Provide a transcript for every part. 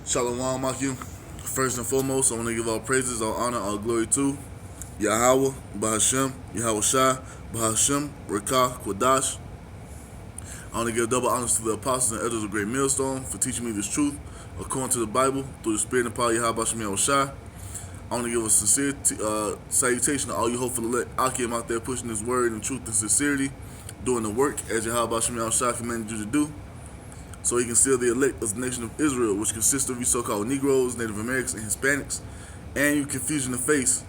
Shalom, Makim. First and foremost, I want to give all praises, all honor, all glory to Yahweh, Bahashem, Yahweh Shai, Bahashem, Rakah, Quadash. I want to give double honors to the apostles and elders of Great Millstone for teaching me this truth according to the Bible through the Spirit and power of Yahweh Bahashem Yahweh Shai. I want to give a sincere salutation to all you hopeful elect Akim out there pushing this word in truth and sincerity, doing the work as Yahweh Bahashem Yahweh Shai commanded you to do, so he can seal the elect of the nation of Israel, which consists of you so-called Negroes, Native Americans, and Hispanics, and you confusion of face,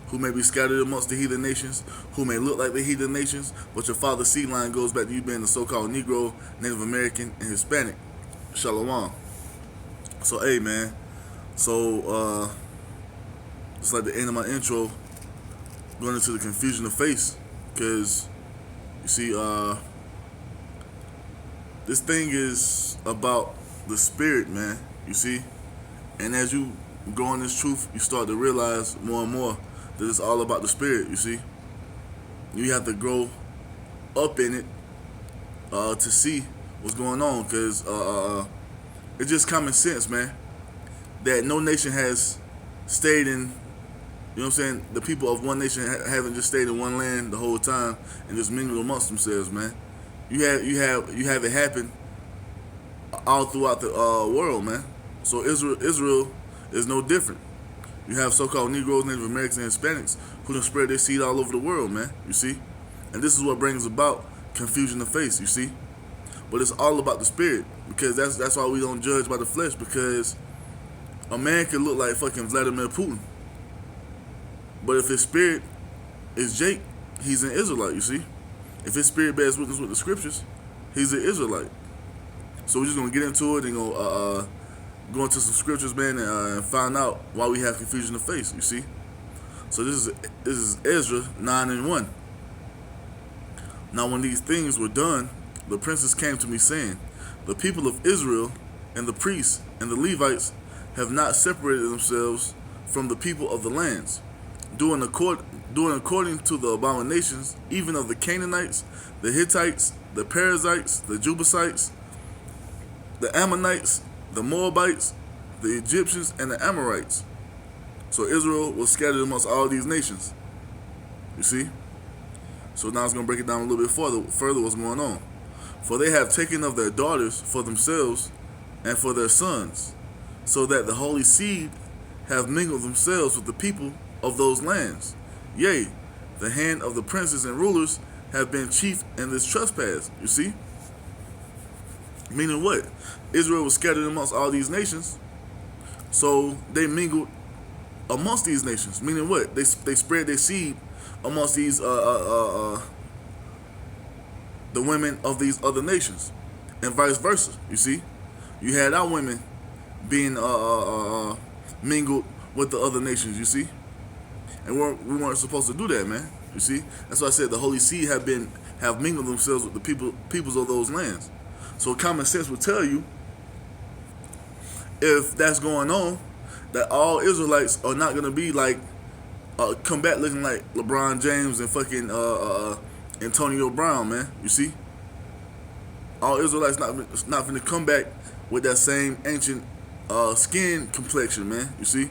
who may be scattered amongst the heathen nations, who may look like the heathen nations, but your father's seed line goes back to you being the so-called Negro, Native American, and Hispanic. Shalom. So, hey, man. So, it's like the end of my intro, going into the confusion of face, because, you see, this thing is about the spirit, man, you see? And as you grow in this truth, you start to realize more and more that it's all about the spirit, you see? You have to grow up in it to see what's going on, because it's just common sense, man, that no nation has stayed in, you know what I'm saying? The people of one nation haven't just stayed in one land the whole time and just mingled amongst themselves, man. You have it happen all throughout the world, man. So Israel is no different. You have so-called Negroes, Native Americans, and Hispanics who done spread their seed all over the world, man. You see, and this is what brings about confusion of face. You see, but it's all about the spirit, because that's why we don't judge by the flesh, because a man can look like fucking Vladimir Putin, but if his spirit is Jake, he's an Israelite. You see. If his spirit bears witness with the scriptures, he's an Israelite. So we're just gonna get into it and go into some scriptures, man, and find out why we have confusion of face. You see. So this is Ezra 9:1. Now when these things were done, the princes came to me saying, the people of Israel and the priests and the Levites have not separated themselves from the people of the lands, doing according to the abominations, even of the Canaanites, the Hittites, the Perizzites, the Jebusites, the Ammonites, the Moabites, the Egyptians, and the Amorites. So Israel was scattered amongst all these nations. You see? So now it's going to break it down a little bit further what's going on. For they have taken of their daughters for themselves and for their sons, so that the holy seed have mingled themselves with the people of those lands. Yea, the hand of the princes and rulers have been chief in this trespass. You see? Meaning what? Israel was scattered amongst all these nations, so they mingled amongst these nations. Meaning what? They spread their seed amongst these the women of these other nations, and vice versa. You see? You had our women being mingled with the other nations. You see? And we weren't supposed to do that, man. You see? That's why I said the holy seed have mingled themselves with the peoples of those lands. So common sense would tell you, if that's going on, that all Israelites are not going to be like, come back looking like LeBron James and fucking Antonio Brown, man. You see? All Israelites not going to come back with that same ancient skin complexion, man. You see?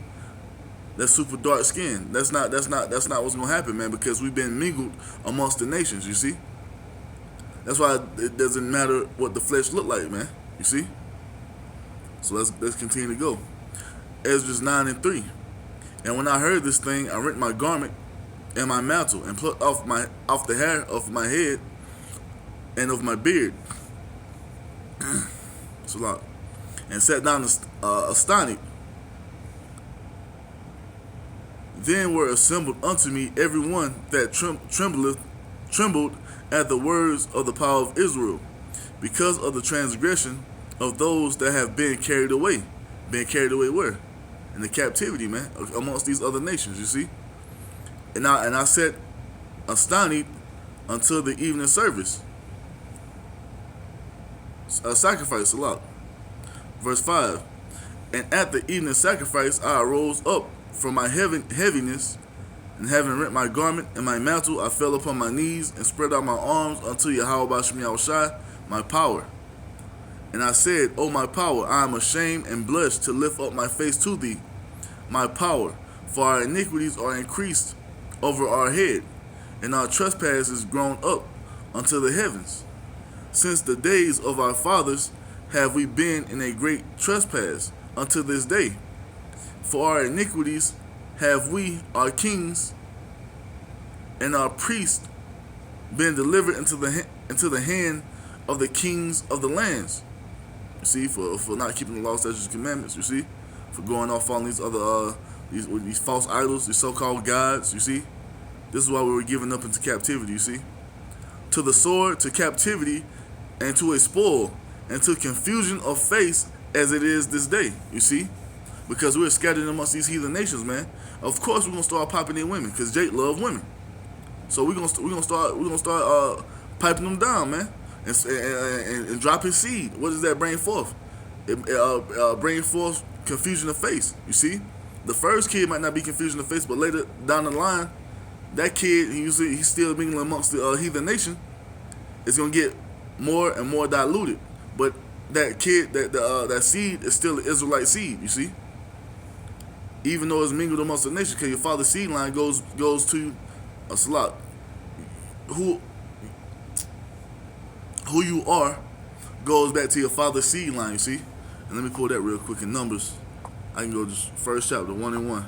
That super dark skin. That's not what's gonna happen, man, because we've been mingled amongst the nations, you see? That's why it doesn't matter what the flesh look like, man. You see? So let's continue to go. Ezra 9:3. And when I heard this thing, I rent my garment and my mantle and plucked off the hair of my head and of my beard. It's a lot. And sat down astonished. Then were assembled unto me every one that trembled at the words of the power of Israel, because of the transgression of those that have been carried away. Been carried away where? In the captivity, man, amongst these other nations, you see? And I sat astonished until the evening service. Sacrifice a lot. Verse 5. And at the evening sacrifice I arose up from my heaviness, and having rent my garment and my mantle, I fell upon my knees and spread out my arms unto Yahweh Bashem Yahushai, my power. And I said, O my power, I am ashamed and blush to lift up my face to thee, my power, for our iniquities are increased over our head, and our trespasses grown up unto the heavens. Since the days of our fathers have we been in a great trespass unto this day. For our iniquities have we, our kings, and our priests, been delivered into the hand of the kings of the lands. You see, for not keeping the law, statutes, and commandments. You see, for going off on these other these false idols, these so-called gods. You see, this is why we were given up into captivity. You see, to the sword, to captivity, and to a spoil, and to confusion of face, as it is this day. You see, because we're scattered amongst these heathen nations, man. Of course, we're gonna start piping in women, because Jake love women. So we're gonna start piping them down, man, and drop his seed. What does that bring forth? It bring forth confusion of face. You see, the first kid might not be confusion of face, but later down the line, that kid he's still mingling amongst the heathen nation. It's gonna get more and more diluted, but that kid, that seed is still an Israelite seed. You see, even though it's mingled amongst the nation, because your father's seed line goes to a slot. Who you are goes back to your father's seed line. You see, and let me pull that real quick in Numbers. I can go just first chapter 1 and 1.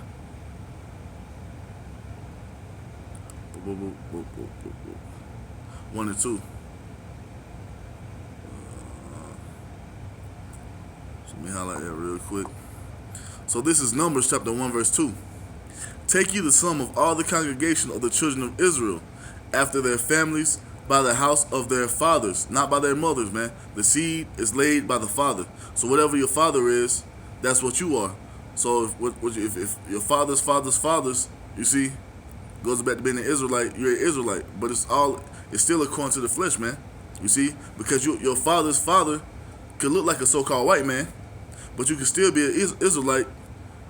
1 and 2. Let me highlight that real quick. So this is Numbers chapter 1 verse 2. Take ye the sum of all the congregation of the children of Israel, after their families, by the house of their fathers, not by their mothers, man. The seed is laid by the father. So whatever your father is, that's what you are. So if your father's fathers, you see, goes back to being an Israelite, you're an Israelite. But it's still according to the flesh, man. You see, because your father's father could look like a so-called white man, but you can still be an Israelite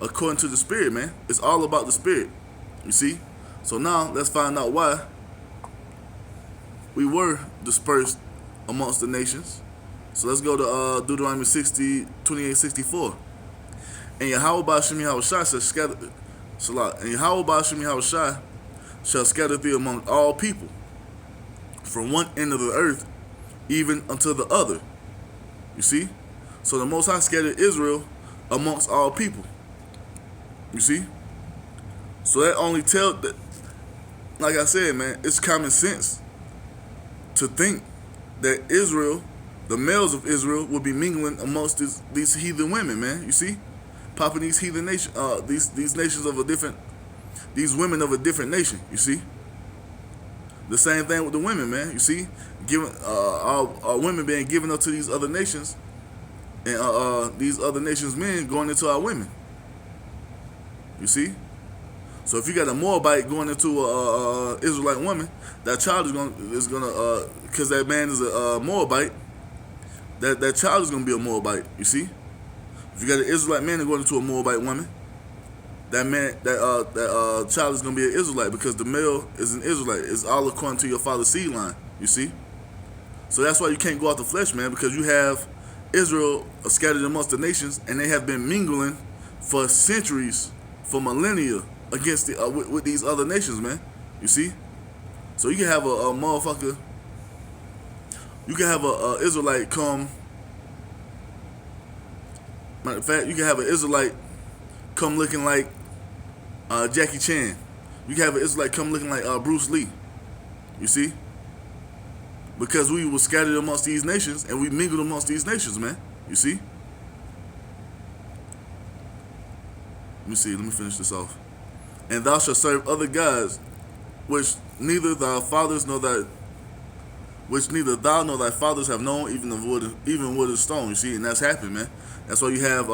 according to the spirit, man. It's all about the spirit. You see? So now let's find out why we were dispersed amongst the nations. So let's go to Deuteronomy 28:64. And Yahweh Ba'Shem Yahushua shall scatter Salah. And Yahweh Ba'Shem Yahushua shall scatter thee among all people, from one end of the earth even unto the other. You see? So the Most High scattered Israel amongst all people. You see? So that only tells that, like I said, man, it's common sense to think that Israel, the males of Israel, will be mingling amongst these heathen women, man. You see? Popping these heathen nation, these nations of a different, these women of a different nation. You see? The same thing with the women, man. You see? Giving our women being given up to these other nations, and these other nations' men going into our women. You see? So if you got a Moabite going into a Israelite woman, that child is gonna because that man is a Moabite, that child is gonna be a Moabite. You see? If you got an Israelite man going into a Moabite woman, that child is gonna be an Israelite, because the male is an Israelite. It's all according to your father's seed line. You see? So that's why you can't go out the flesh, man, because you have Israel scattered amongst the nations, and they have been mingling for centuries, for millennia, against with these other nations, man. You see? So you can have a motherfucker, you can have a Israelite come. Matter of fact, you can have an Israelite come looking like Jackie Chan. You can have an Israelite come looking like Bruce Lee. You see? Because we were scattered amongst these nations, and we mingled amongst these nations, man. You see? Let me see. Let me finish this off. And thou shalt serve other gods, which neither thou nor thy fathers have known, even wood and stone. You see, and that's happened, man. That's why you have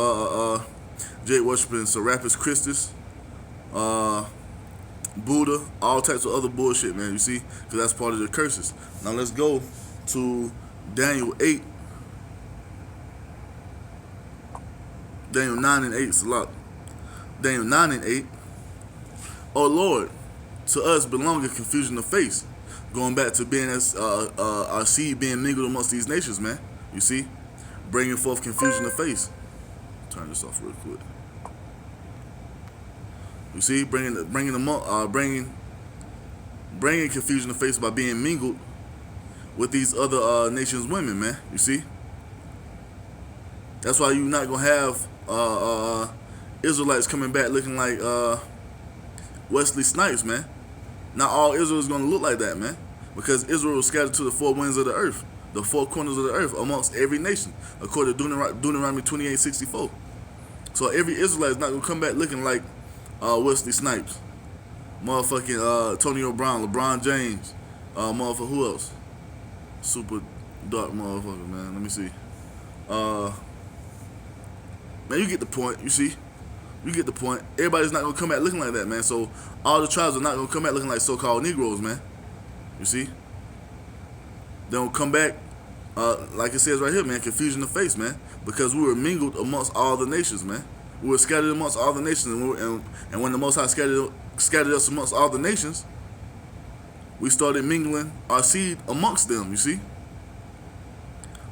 Jade worshiping Serapis Christus, Buddha, all types of other bullshit, man. You see, because that's part of the curses. Now let's go to Daniel 8, Daniel 9 and 8. Salat. Daniel 9 and 8. O Lord, to us belong a confusion of face. Going back to being as our seed being mingled amongst these nations, man. You see? bringing forth confusion of face. Turn this off real quick. You see, bringing confusion of face by being mingled with these other nations' women, man. You see, that's why you're not gonna have Israelites coming back looking like Wesley Snipes, man. Not all Israel is gonna look like that, man, because Israel was scattered to the four winds of the earth, the four corners of the earth, amongst every nation, according to Deuteronomy 28:64. So every Israelite is not gonna come back looking like Wesley Snipes, motherfucking Antonio Brown, LeBron James, motherfucker, who else? Super dark motherfucker, man. Let me see. Man, you get the point. You see, you get the point. Everybody's not gonna come back looking like that, man. So all the tribes are not gonna come back looking like so-called Negroes, man. You see, they don't come back like it says right here, man. Confusion of face, man, because we were mingled amongst all the nations, man. We were scattered amongst all the nations, and when the Most High scattered us amongst all the nations, we started mingling our seed amongst them, you see.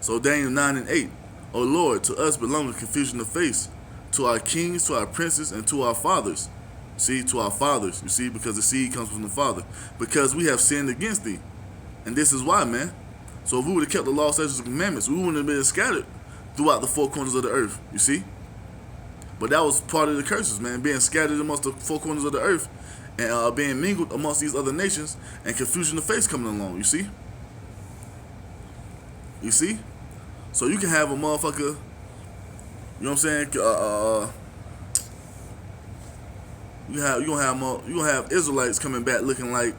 So Daniel 9:8, O Lord, to us belongeth confusion of face, to our kings, to our princes, and to our fathers. See, to our fathers, you see, because the seed comes from the Father. Because we have sinned against thee. And this is why, man. So if we would have kept the law, statutes, and commandments, we wouldn't have been scattered throughout the four corners of the earth, you see. But that was part of the curses, man, being scattered amongst the four corners of the earth and being mingled amongst these other nations and confusion of face coming along, you see. You see? So you can have a motherfucker, you know what I'm saying? You gonna have Israelites coming back looking like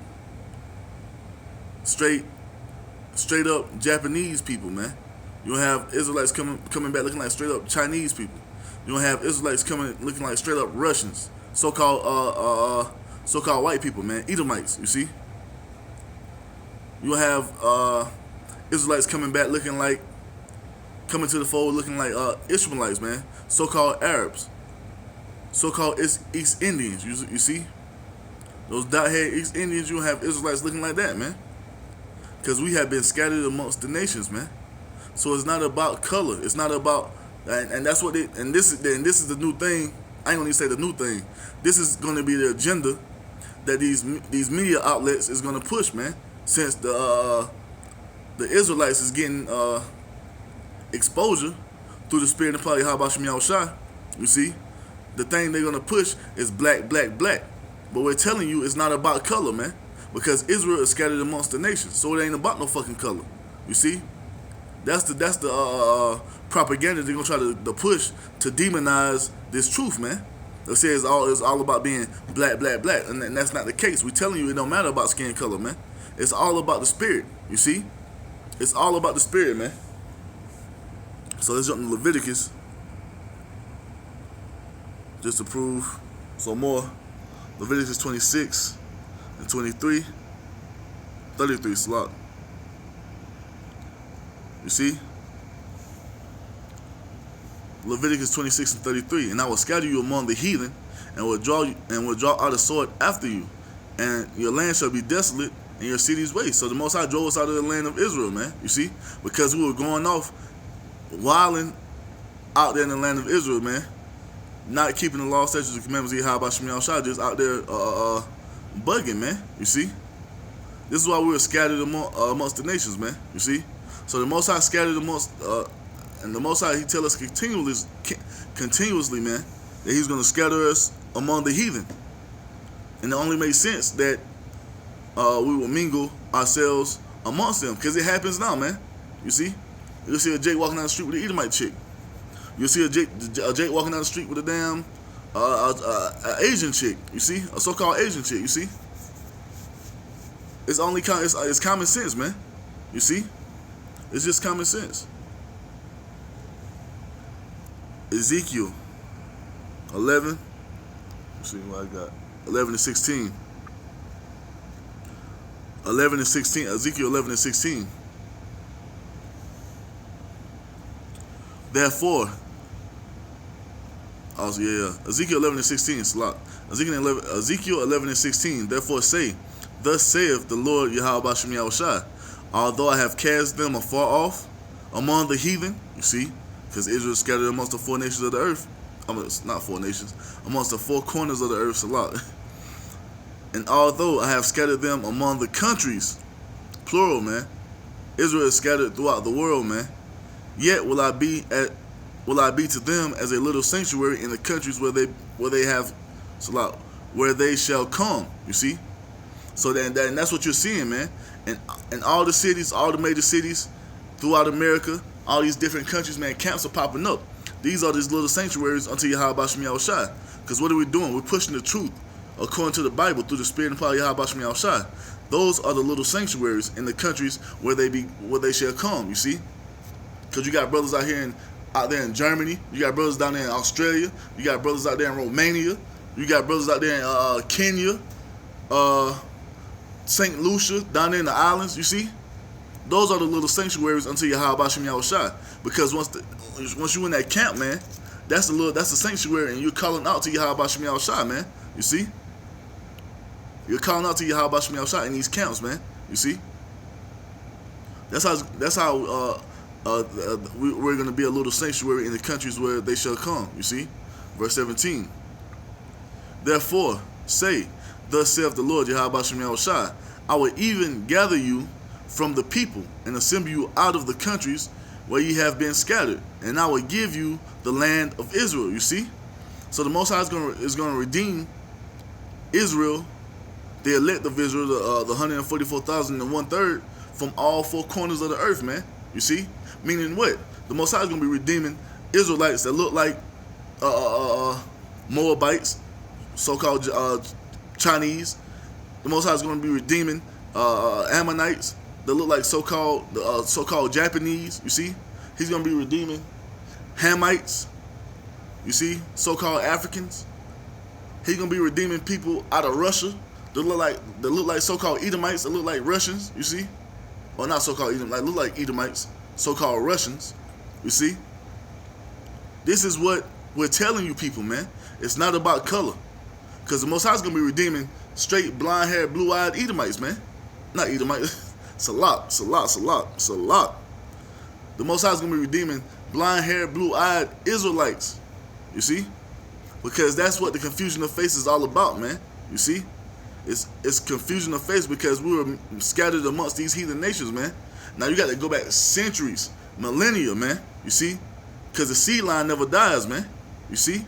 straight up Japanese people, man. You gonna have Israelites coming back looking like straight up Chinese people. You gonna have Israelites coming looking like straight up Russians, so-called white people, man, Edomites. You see? You gonna have Israelites coming back looking to the fold looking like Ishmaelites, man, so-called Arabs, so-called East Indians. You see? Those dot-head East Indians, you gonna have Israelites looking like that, man, because we have been scattered amongst the nations, man. So it's not about color. It's not about, and that's what this is the new thing. I ain't gonna even say the new thing. This is gonna be the agenda that these media outlets is gonna push, man. Since the Israelites is getting exposure through the spirit of probably Yahweh Shem Yahushua, you see, the thing they're gonna push is black, black, black. But we're telling you it's not about color, man, because Israel is scattered amongst the nations, so it ain't about no fucking color. You see, that's the propaganda they're gonna try to push to demonize this truth, man. They say it's all about being black, black, black, and that's not the case. We're telling you it don't matter about skin color, man. It's all about the spirit. You see, it's all about the spirit, man. So let's jump to Leviticus just to prove some more. Leviticus 26 and 33, 33 slot. You see? Leviticus 26 and 33. And I will scatter you among the heathen, and will draw out a sword after you, and your land shall be desolate, and your cities waste. So the Most High drove us out of the land of Israel, man. You see? Because we were going off, wilding out there in the land of Israel, man. Not keeping the law, statutes, and commandments of Yahweh Shem Yahushua, just out there bugging, man. You see? This is why we were scattered amongst the nations, man. You see? So the Most High scattered amongst, and the Most High, He tell us continuously, man, that He's going to scatter us among the heathen. And it only makes sense that we will mingle ourselves amongst them, because it happens now, man. You see? You'll see a Jake walking down the street with an Edomite chick. You'll see a Jake walking down the street with a damn Asian chick. You see? A so-called Asian chick, you see? It's common sense, man. You see? It's just common sense. Ezekiel 11. Let's see what I got. 11 and 16. 11 and 16. Ezekiel 11 and 16. Therefore, Ezekiel 11 and 16, slot. Ezekiel 11 and 16. Therefore say, thus saith the Lord Yahweh Shem Yahushua, although I have cast them afar off among the heathen, you see, because Israel is scattered amongst the four nations of the earth. Not four nations, amongst the four corners of the earth. A lot. And although I have scattered them among the countries, plural, man, Israel is scattered throughout the world, man. Yet will I be to them as a little sanctuary in the countries where they have salat, where they shall come. You see, so and that's what you're seeing, man. And all the cities, all the major cities throughout America, all these different countries, man, camps are popping up. These are these little sanctuaries unto Yahweh Shem Yahushai. Because what are we doing? We're pushing the truth according to the Bible through the Spirit and power of Yahweh Shem Yahushai. Those are the little sanctuaries in the countries where they shall come. You see, because you got brothers out there in Germany, you got brothers down there in Australia, you got brothers out there in Romania, you got brothers out there in Kenya, St. Lucia, down there in the islands. You see, those are the little sanctuaries unto Yahweh Shem Yahushai. Because once you in that camp, man, that's the sanctuary, and you're calling out to Yahweh Shem Yahushai, man. You see, you're calling out to Yahweh Shem Yahushai in these camps, man. You see, that's how we're going to be a little sanctuary in the countries where they shall come. You see, verse 17. Therefore, say, thus saith the Lord Yahweh Shem Yahushai, I will even gather you from the people and assemble you out of the countries where ye have been scattered, and I will give you the land of Israel. You see, so the Most High is going to redeem Israel, the elect of Israel, the 144,000 and 1/3 from all four corners of the earth, man. You see, meaning what? The Most High is going to be redeeming Israelites that look like Moabites, so-called Chinese. The Most High is going to be redeeming Ammonites that look like so-called Japanese. You see, he's going to be redeeming Hamites. You see, so-called Africans. He's going to be redeeming people out of Russia that look like so-called Edomites that look like Russians. You see, or not so-called Edomites, look like Edomites, so-called Russians. You see, this is what we're telling you people, man. It's not about color, because the Most High is going to be redeeming straight blonde-haired, blue-eyed Edomites, man. Not Edomites. Salat. The Most High is going to be redeeming blonde-haired, blue-eyed Israelites. You see? Because that's what the confusion of faith is all about, man. You see? It's confusion of faith because we were scattered amongst these heathen nations, man. Now you got to go back centuries, millennia, man. You see? Because the seed line never dies, man. You see?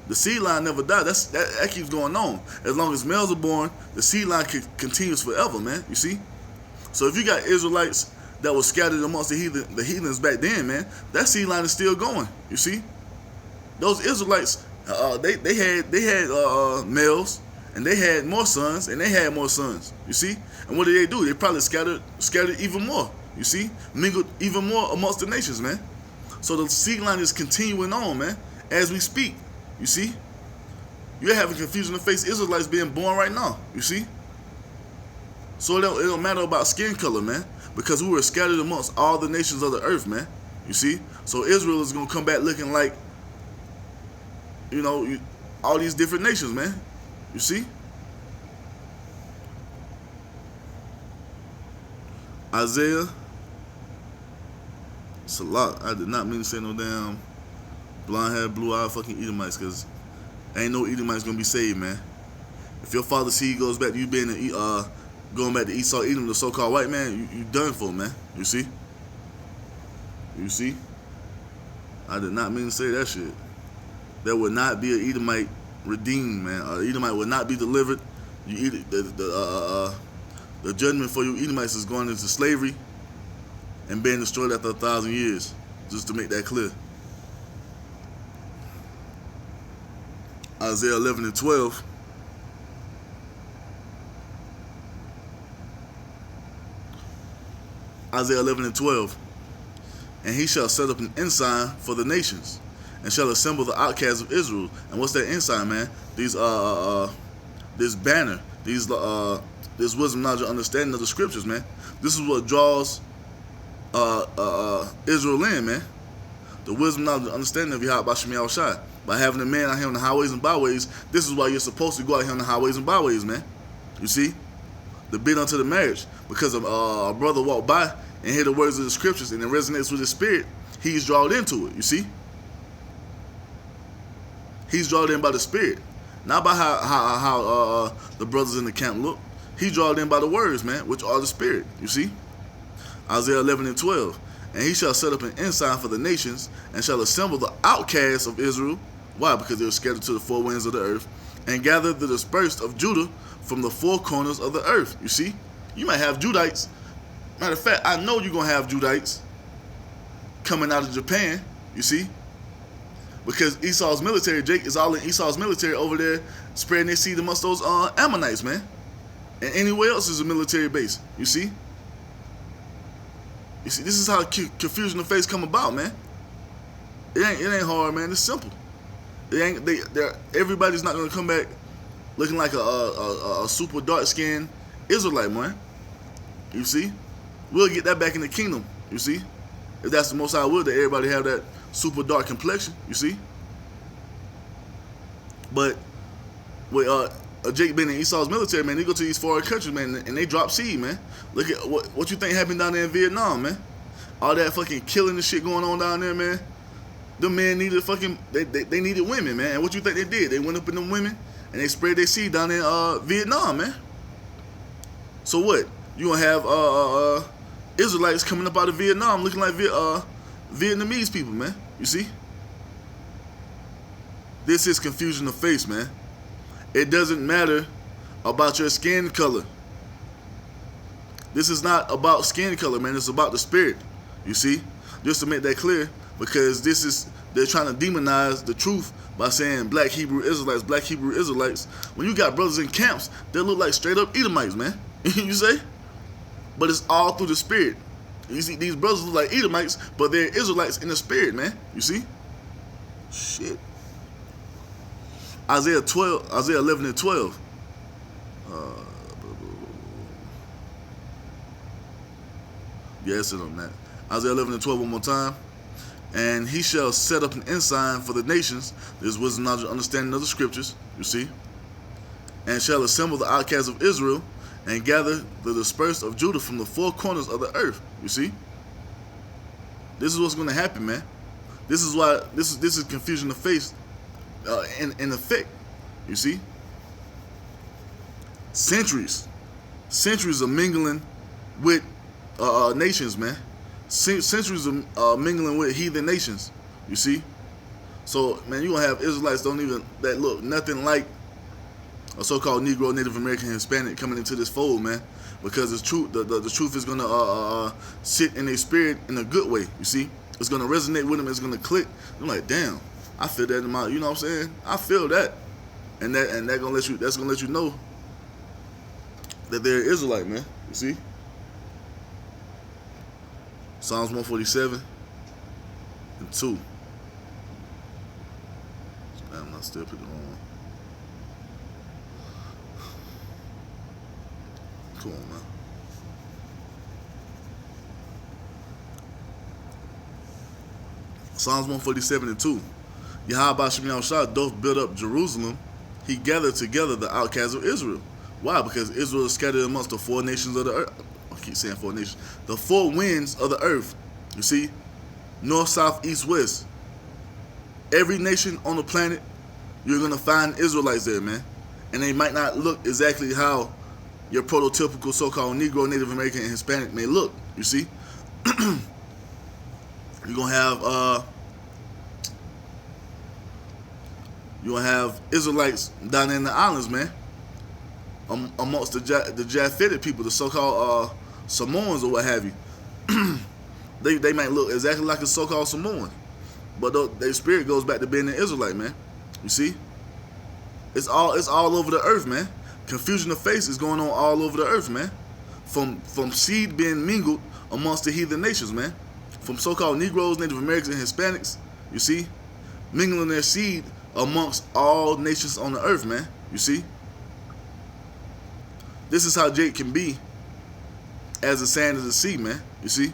The seed line never dies. That keeps going on. As long as males are born, the seed line continues forever, man. You see? So if you got Israelites that were scattered amongst the heathens back then, man, that seed line is still going. You see? Those Israelites, they had males, and they had more sons, and they had more sons. You see? And what did they do? They probably scattered even more. You see? Mingled even more amongst the nations, man. So the seed line is continuing on, man, as we speak. You see? You're having confusion to face Israelites being born right now. You see? So it don't matter about skin color, man, because we were scattered amongst all the nations of the earth, man. You see? So Israel is going to come back looking like, you know, all these different nations, man. You see? Isaiah. Salat. I did not mean to say no damn blonde-haired, blue-eyed fucking Edomites, because ain't no Edomites going to be saved, man. If your father's seed goes back to you being going back to Esau, Edom, the so-called white man, you done for, man. You see? You see? I did not mean to say that shit. There would not be an Edomite redeemed, man. Edomite would not be delivered. The judgment for you Edomites is going into slavery and being destroyed after 1,000 years. Just to make that clear. Isaiah 11 and 12. Isaiah 11 and 12. And he shall set up an ensign for the nations, and shall assemble the outcasts of Israel. And what's that ensign, man? These this banner, this wisdom, knowledge, and understanding of the scriptures, man. This is what draws Israel in, man. The wisdom, knowledge, and understanding of Yahweh Shem Yahushai. By having a man out here on the highways and byways, this is why you're supposed to go out here on the highways and byways, man. You see? The bid unto the marriage. Because a brother walked by and hear the words of the scriptures and it resonates with his spirit, he's drawn into it. You see, he's drawn in by the Spirit, not by how the brothers in the camp look. He's drawn in by the words, man, which are the Spirit. You see, Isaiah 11:12. And he shall set up an ensign for the nations, and shall assemble the outcasts of Israel. Why? Because they were scattered to the four winds of the earth, and gather the dispersed of Judah from the four corners of the earth. You see, you might have Judites. Matter of fact, I know you're gonna have Judites coming out of Japan. You see, because Esau's military, Jake, is all in Esau's military over there, spreading their seed amongst those Ammonites, man, and anywhere else is a military base. You see. You see, this is how confusion of faith come about, man. It ain't hard, man. It's simple. Everybody's not gonna come back looking like a super dark skinned Israelite, man. You see, we'll get that back in the kingdom. You see, if that's the Most High will, that everybody have that super dark complexion. You see, but with Jake being in Esau's military, man, they go to these foreign countries, man, and they drop seed, man. Look at what you think happened down there in Vietnam, man. All that fucking killing and shit going on down there, man. The men needed they needed women, man. And what you think they did? They went up in them women and they spread their seed down in Vietnam, man. So what? You gonna have Israelites coming up out of Vietnam looking like Vietnamese people, man. You see? This is confusion of face, man. It doesn't matter about your skin color. This is not about skin color, man. It's about the Spirit. You see? Just to make that clear, because they're trying to demonize the truth by saying black Hebrew Israelites. When you got brothers in camps that look like straight up Edomites, man. You say? But it's all through the Spirit. You see, these brothers look like Edomites, but they're Israelites in the Spirit, man. You see? Shit. Isaiah 11:12. Yeah, it's on that. Isaiah 11:12 one more time. And he shall set up an ensign for the nations. There's wisdom, knowledge, understanding of the scriptures. You see? And shall assemble the outcasts of Israel, and gather the dispersed of Judah from the four corners of the earth. You see? This is what's going to happen, man. This is why this is confusion of faith. In effect, you see, centuries of mingling with nations, man. Centuries of mingling with heathen nations. You see, so man, you gonna have Israelites that look nothing like a so-called Negro, Native American, Hispanic coming into this fold, man. Because the truth is gonna sit in their spirit in a good way. You see, it's gonna resonate with them. It's gonna click. I'm like, damn. I feel that in my, you know what I'm saying? I feel that, and that's gonna let you know that they're Israelite, man. You see? Psalms 147 and 2. I'm not still putting it on. Come on, man. Psalms 147 and 2. Yahweh Shema Shah doth build up Jerusalem. He gathered together the outcasts of Israel. Why? Because Israel is scattered amongst the four nations of the earth. I keep saying four nations. The four winds of the earth. You see? North, south, east, west. Every nation on the planet, you're going to find Israelites there, man. And they might not look exactly how your prototypical so-called Negro, Native American, and Hispanic may look. You see? You're going to have Israelites down in the islands, man, amongst the Japhetic people, the so-called Samoans or what have you. They might look exactly like a so-called Samoan, but their spirit goes back to being an Israelite, man. You see, it's all over the earth, man. Confusion of faith is going on all over the earth, man. From seed being mingled amongst the heathen nations, man. From so-called Negroes, Native Americans, and Hispanics, you see, mingling their seed amongst all nations on the earth, man. You see? This is how Jake can be as the sand of the sea, man. You see?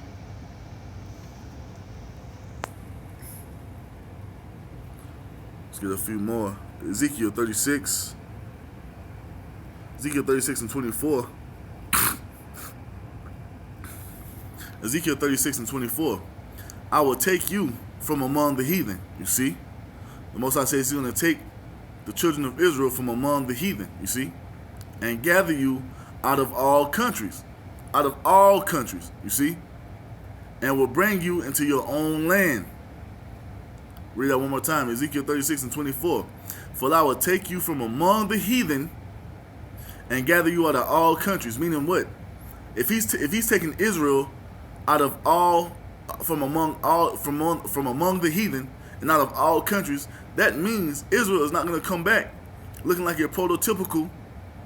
Let's get a few more. Ezekiel 36 and 24. Ezekiel 36 and 24. I will take you from among the heathen. You see? The Most High says he's going to take the children of Israel from among the heathen, you see? And gather you out of all countries. Out of all countries, you see? And will bring you into your own land. Read that one more time. Ezekiel 36 and 24. For I will take you from among the heathen and gather you out of all countries. Meaning what? If he's taking Israel out of all from among the heathen and out of all countries, that means Israel is not going to come back looking like your prototypical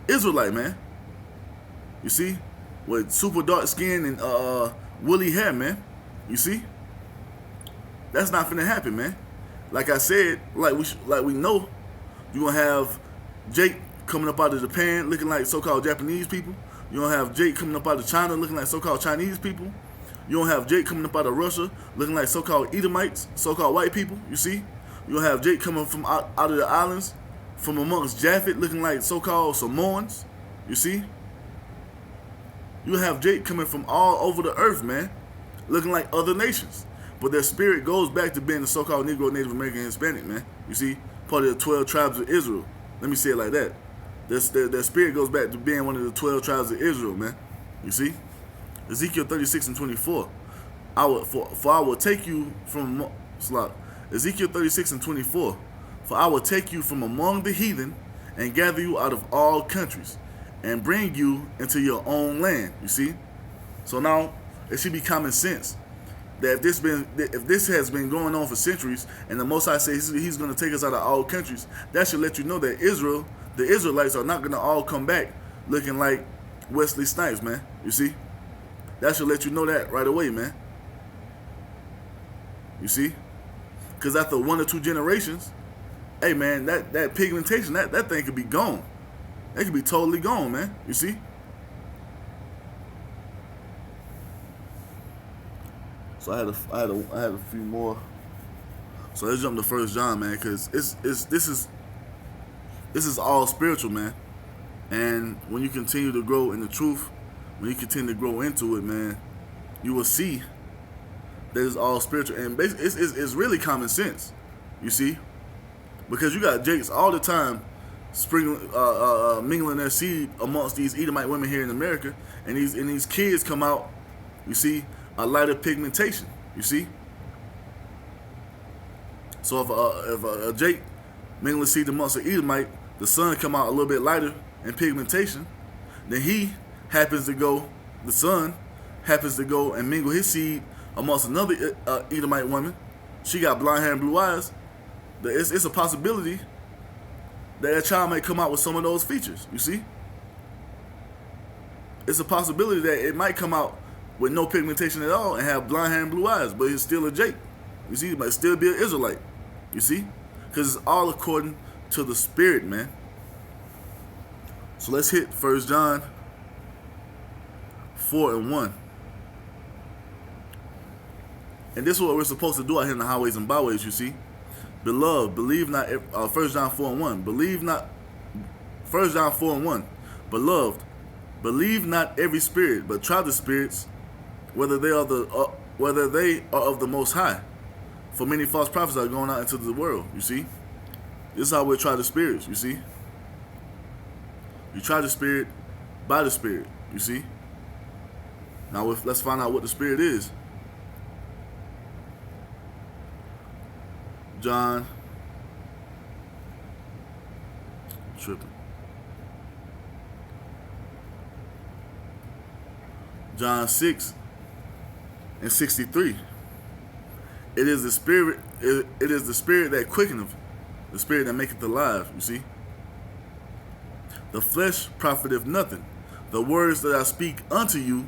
Israelite, man. You see, with super dark skin and woolly hair, man. You see, that's not finna happen, man. Like I said, like we know, you gonna have Jake coming up out of Japan looking like so-called Japanese people. You gonna have Jake coming up out of China looking like so-called Chinese people. You gonna have Jake coming up out of Russia looking like so-called Edomites, so-called white people. You see, you gonna have Jake coming from out of the islands, from amongst Japhet looking like so-called Samoans. You see, you have Jake coming from all over the earth, man, looking like other nations. But their spirit goes back to being the so-called Negro, Native American, Hispanic, man. You see, part of the 12 tribes of Israel. Let me say it like that. Their spirit goes back to being one of the 12 tribes of Israel, man. You see? Ezekiel 36 and 24. I will take you from Ezekiel 36 and 24. For I will take you from among the heathen and gather you out of all countries and bring you into your own land. You see? So now it should be common sense that if this has been going on for centuries, and the Most High says he's going to take us out of all countries, that should let you know that the Israelites are not going to all come back looking like Wesley Snipes, man. You see? That should let you know that right away, man. You see? Because after 1 or 2 generations, hey, man, that pigmentation, that thing could be gone. It could be totally gone, man. You see? So I had a few more. So let's jump to 1 John, man, because this is all spiritual, man. And when you continue to grow in the truth, when you continue to grow into it, man, you will see that it's all spiritual. And basically, it's really common sense, you see, because you got Jakes all the time mingling their seed amongst these Edomite women here in America, and these kids come out, you see, a lighter pigmentation, you see. So if a Jake mingling seed amongst an Edomite, the son come out a little bit lighter in pigmentation, then the son happens to go and mingle his seed amongst another Edomite woman. She got blonde hair and blue eyes. It's a possibility that child may come out with some of those features, you see. It's a possibility that it might come out with no pigmentation at all and have blonde hair and blue eyes, but it's still a Jake. You see, it might still be an Israelite. You see? Because it's all according to the spirit, man. So let's hit 1 John 4 and 1. And this is what we're supposed to do out here in the highways and byways, you see. Beloved, believe not, 1 John 4 and 1. 1 John 4 and 1. Beloved, believe not every spirit, but try the spirits, whether they are of the Most High. For many false prophets are going out into the world, you see. This is how we try the spirits, you see. You try the spirit by the spirit, you see. Now let's find out what the spirit is. John 6 and 63. It is the spirit. It is the spirit that quickeneth, the spirit that maketh alive. You see. The flesh profiteth nothing. The words that I speak unto you,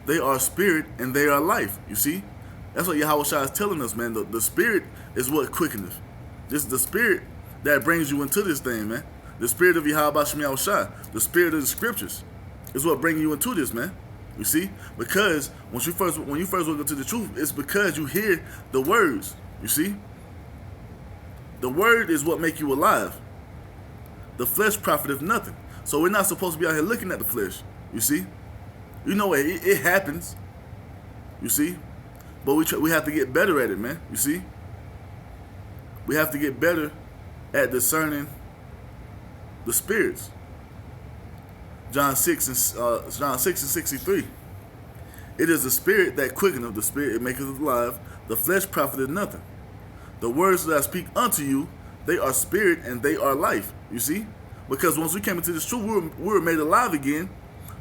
they are spirit and they are life. You see. That's what Yahweh Shai is telling us, man. The spirit is what quickeneth. This is the spirit that brings you into this thing, man. The spirit of Yahweh Shai, the spirit of the scriptures, is what brings you into this, man. You see, because when you first look into the truth, it's because you hear the words. You see, the word is what make you alive. The flesh profiteth nothing. So we're not supposed to be out here looking at the flesh. You see, you know it happens. You see, But we have to get better at it, man. You see? We have to get better at discerning the spirits. John 6 and 63. It is the spirit that quickeneth, the spirit it maketh alive, the flesh profiteth nothing. The words that I speak unto you, they are spirit and they are life. You see? Because once we came into this truth, we were made alive again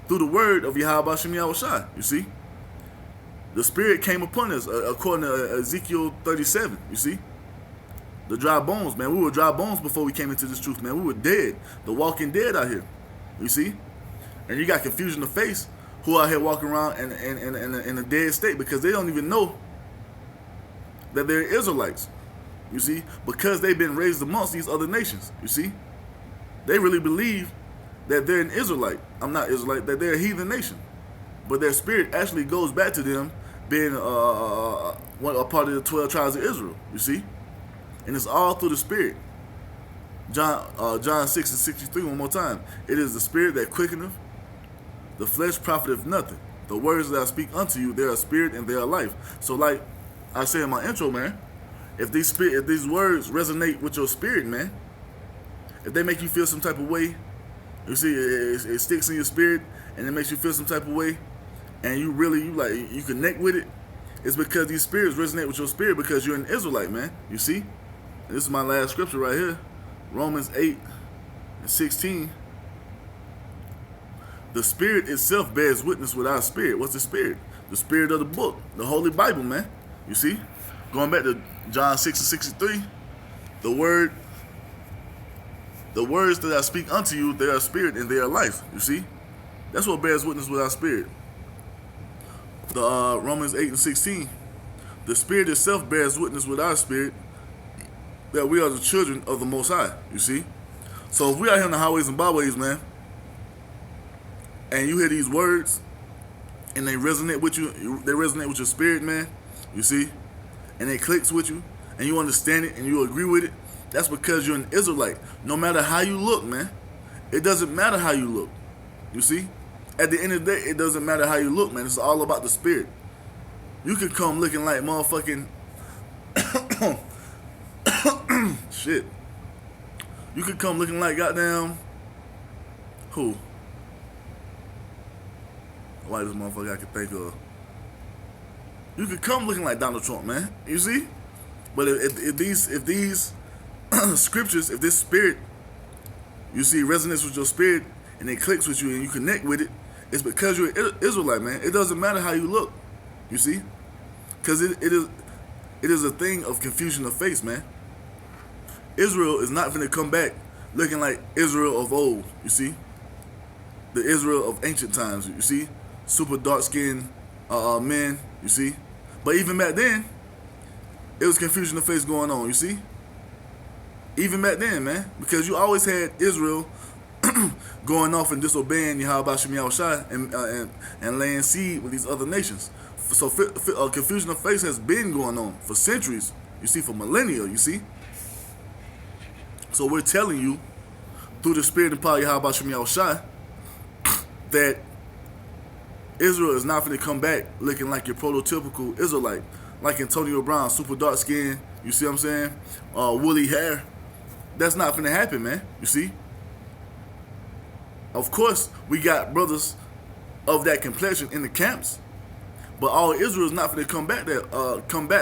through the word of Yahweh Shem Yahushai. You see? The spirit came upon us, according to Ezekiel 37. You see? The dry bones, man. We were dry bones before we came into this truth, man. We were dead. The walking dead out here. You see? And you got confusion of face who out here walking around in a dead state because they don't even know that they're Israelites. You see? Because they've been raised amongst these other nations. You see? They really believe that they're an Israelite. I'm not Israelite, that they're a heathen nation. But their spirit actually goes back to them being a part of the 12 tribes of Israel. You see? And it's all through the spirit. John 6 and 63, one more time. It is the spirit that quickeneth, the flesh profiteth nothing. The words that I speak unto you, they are spirit and they are life. So like I said in my intro, man, if these words resonate with your spirit, man, if they make you feel some type of way, you see, it sticks in your spirit and it makes you feel some type of way, and you connect with it, it's because these spirits resonate with your spirit because you're an Israelite, man. You see? And this is my last scripture right here. Romans 8 and 16. The spirit itself bears witness with our spirit. What's the spirit? The spirit of the book, the Holy Bible, man. You see? Going back to John 6 and 63, the words that I speak unto you, they are spirit and they are life. You see? That's what bears witness with our spirit. The Romans 8 and 16, the spirit itself bears witness with our spirit that we are the children of the Most High. You see? So if we are here on the highways and byways, man, and you hear these words and they resonate with you, they resonate with your spirit, man, you see, and it clicks with you and you understand it and you agree with it, that's because you're an Israelite. No matter how you look, man, it doesn't matter how you look. You see? At the end of the day, it doesn't matter how you look, man. It's all about the spirit. You could come looking like motherfucking shit. You could come looking like goddamn who? Why this motherfucker I can think of? You could come looking like Donald Trump, man. You see? But if these scriptures, if this spirit, you see, resonates with your spirit and it clicks with you and you connect with it, it's because you're an Israelite, man. It doesn't matter how you look, you see? Because it is a thing of confusion of face, man. Israel is not going to come back looking like Israel of old, you see? The Israel of ancient times, you see? Super dark-skinned men, you see? But even back then, it was confusion of face going on, you see? Even back then, man. Because you always had Israel going off and disobeying Yahweh Shem Yahushai and laying seed with these other nations. So confusion of face has been going on for centuries, you see, for millennia, you see? So we're telling you, through the spirit and power of Yahweh Shem Yahushai, that Israel is not going to come back looking like your prototypical Israelite, like Antonio Brown, super dark skin, you see what I'm saying? Woolly hair. That's not going to happen, man, you see? Of course, we got brothers of that complexion in the camps, but all Israel is not going to come back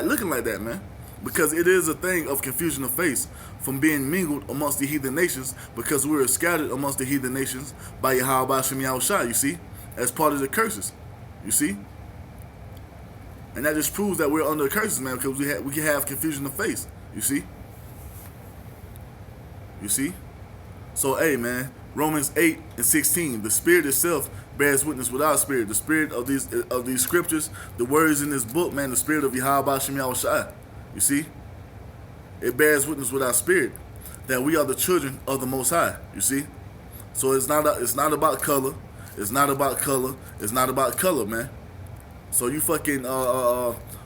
looking like that, man, because it is a thing of confusion of face from being mingled amongst the heathen nations, because we were scattered amongst the heathen nations by Yahweh Shem Yahushai, you see, as part of the curses, you see, and that just proves that we're under curses, man, because we can have confusion of face, you see. You see? So, hey, man, Romans 8 and 16, the spirit itself bears witness with our spirit. The spirit of these scriptures, the words in this book, man, the spirit of Yahweh Shem Yahushai. You see? It bears witness with our spirit that we are the children of the Most High. You see? So it's not about color. It's not about color. It's not about color, man. So you fucking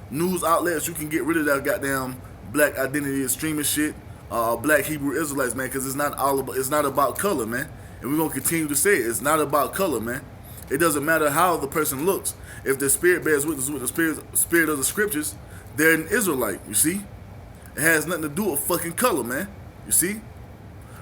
news outlets, you can get rid of that goddamn black identity extremist shit. Black Hebrew Israelites, man, because it's not about color, man. And we're gonna continue to say it. It's not about color, man. It doesn't matter how the person looks. If the spirit bears witness with the spirit of the scriptures, they're an Israelite, you see? It has nothing to do with fucking color, man. You see?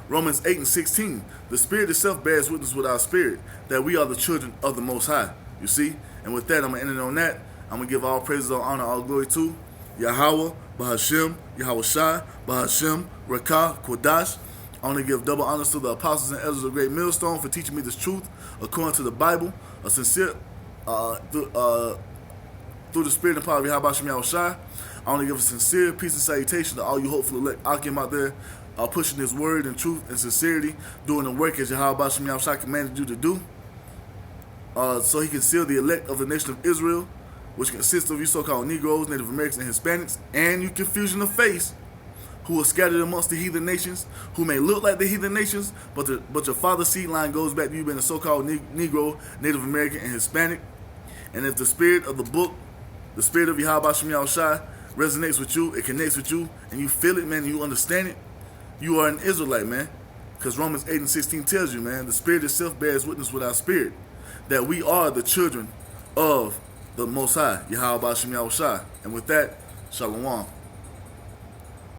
Romans 8 and 16. The Spirit itself bears witness with our spirit that we are the children of the Most High. You see? And with that, I'm going to end it on that. I'm going to give all praises, all honor, all glory to Yahweh, Bahashem, Yahweh Shai, Bahashem, Rakah, Kodash. I want to give double honors to the apostles and elders of Great Millstone for teaching me this truth according to the Bible. A sincere, through the Spirit and power of Yahweh Shem Yahweh Shai. I want to give a sincere peace and salutation to all you hopeful elect Akim out there pushing His word in truth and sincerity, doing the work as Yahweh Shem Yahweh Shai commanded you to do, so He can seal the elect of the nation of Israel, which consists of you so-called Negroes, Native Americans, and Hispanics, and you confusion of face, who are scattered amongst the heathen nations, who may look like the heathen nations, but your father's seed line goes back to you being a so-called Negro, Native American, and Hispanic. And if the spirit of the book, the spirit of Yahweh Shem Yahweh Shai, resonates with you, it connects with you, and you feel it, man, and you understand it, you are an Israelite, man. Because Romans 8 and 16 tells you, man, the Spirit itself bears witness with our spirit that we are the children of the Most High, Yahweh Shem Yahweh Shai. And with that, Shalom.